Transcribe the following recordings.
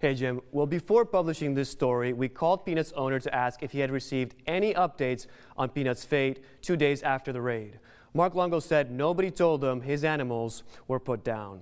Hey, Jim. Well, before publishing this story, we called Peanut's owner to ask if he had received any updates on Peanut's fate 2 days after the raid. Mark Longo said nobody told him his animals were put down.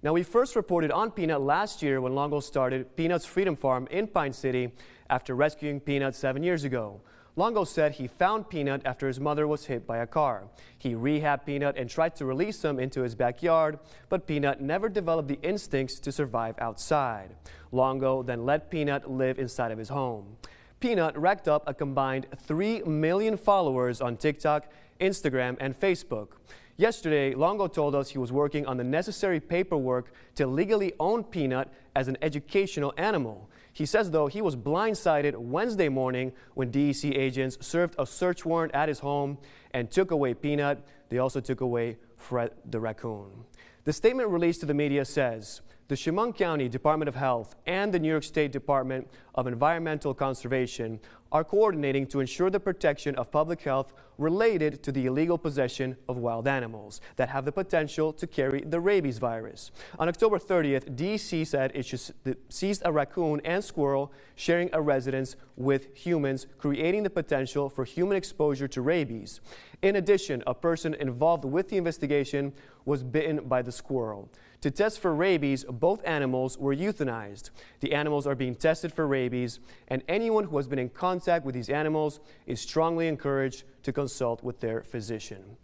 Now, we first reported on Peanut last year when Longo started Peanut's Freedom Farm in Pine City after rescuing Peanut 7 years ago. Longo said he found Peanut after his mother was hit by a car. He rehabbed Peanut and tried to release him into his backyard, but Peanut never developed the instincts to survive outside. Longo then let Peanut live inside of his home. Peanut racked up a combined 3 million followers on TikTok, Instagram, and Facebook. Yesterday, Longo told us he was working on the necessary paperwork to legally own Peanut as an educational animal. He says, though, he was blindsided Wednesday morning when DEC agents served a search warrant at his home and took away Peanut. They also took away Fred the raccoon. The statement released to the media says, the Chemung County Department of Health and the New York State Department of Environmental Conservation are coordinating to ensure the protection of public health related to the illegal possession of wild animals that have the potential to carry the rabies virus. On October 30th, DEC said it seized a raccoon and squirrel sharing a residence with humans, creating the potential for human exposure to rabies. In addition, a person involved with the investigation was bitten by the squirrel. To test for rabies, both animals were euthanized. The animals are being tested for rabies, and anyone who has been in contact with these animals is strongly encouraged to consult with their physician.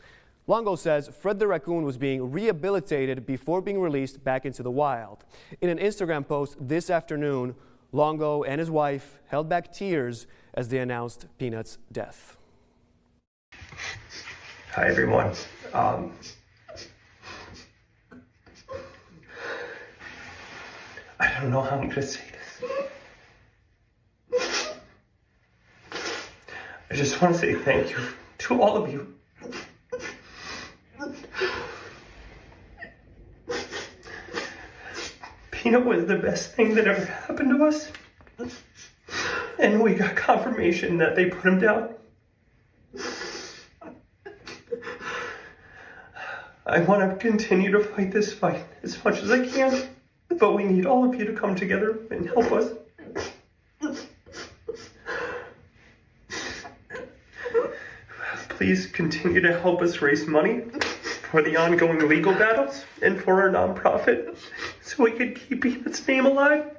Longo says Fred the raccoon was being rehabilitated before being released back into the wild. In an Instagram post this afternoon, Longo and his wife held back tears as they announced Peanut's death. Hi, everyone. I don't know how I'm going to say this. I just want to say thank you to all of you. Peanut was the best thing that ever happened to us. And we got confirmation that they put him down. I want to continue to fight this fight as much as I can. But we need all of you to come together and help us. Please continue to help us raise money for the ongoing legal battles and for our nonprofit so we can keep Peanut's name alive.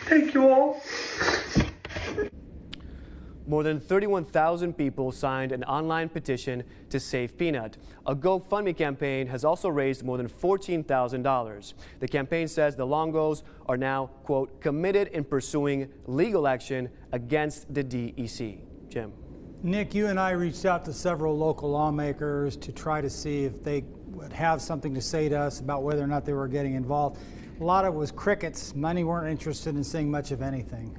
Thank you all. More than 31,000 people signed an online petition to save Peanut. A GoFundMe campaign has also raised more than $14,000. The campaign says the Longos are now, quote, committed in pursuing legal action against the DEC. Jim. Nick, you and I reached out to several local lawmakers to try to see if they would have something to say to us about whether or not they were getting involved. A lot of it was crickets. Many weren't interested in saying much of anything.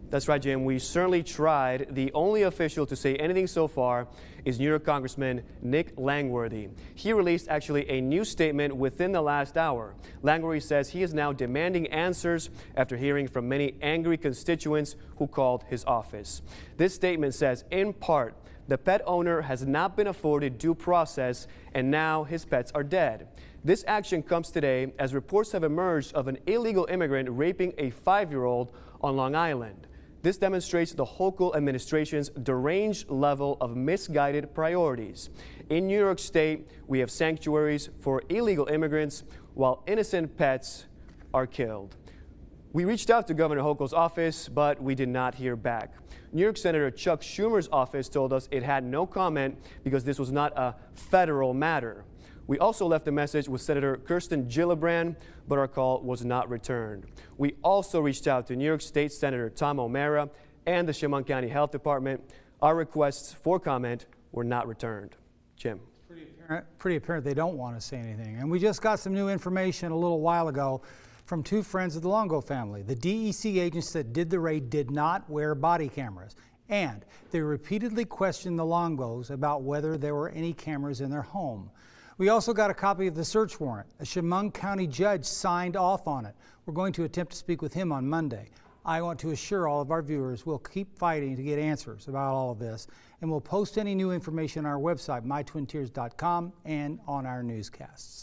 That's right, Jim. We certainly tried. The only official to say anything so far is New York Congressman Nick Langworthy. He released actually a new statement within the last hour. Langworthy says he is now demanding answers after hearing from many angry constituents who called his office. This statement says, in part, the pet owner has not been afforded due process and now his pets are dead. This action comes today as reports have emerged of an illegal immigrant raping a 5-year-old on Long Island. This demonstrates the Hochul administration's deranged level of misguided priorities. In New York State, we have sanctuaries for illegal immigrants while innocent pets are killed. We reached out to Governor Hochul's office, but we did not hear back. New York Senator Chuck Schumer's office told us it had no comment because this was not a federal matter. We also left a message with Senator Kirsten Gillibrand, but our call was not returned. We also reached out to New York State Senator Tom O'Mara and the Chemung County Health Department. Our requests for comment were not returned. Jim. Pretty apparent they don't want to say anything. And we just got some new information a little while ago from two friends of the Longo family. The DEC agents that did the raid did not wear body cameras, and they repeatedly questioned the Longos about whether there were any cameras in their home. We also got a copy of the search warrant. A Chemung County judge signed off on it. We're going to attempt to speak with him on Monday. I want to assure all of our viewers we'll keep fighting to get answers about all of this, and we'll post any new information on our website, mytwintears.com, and on our newscasts.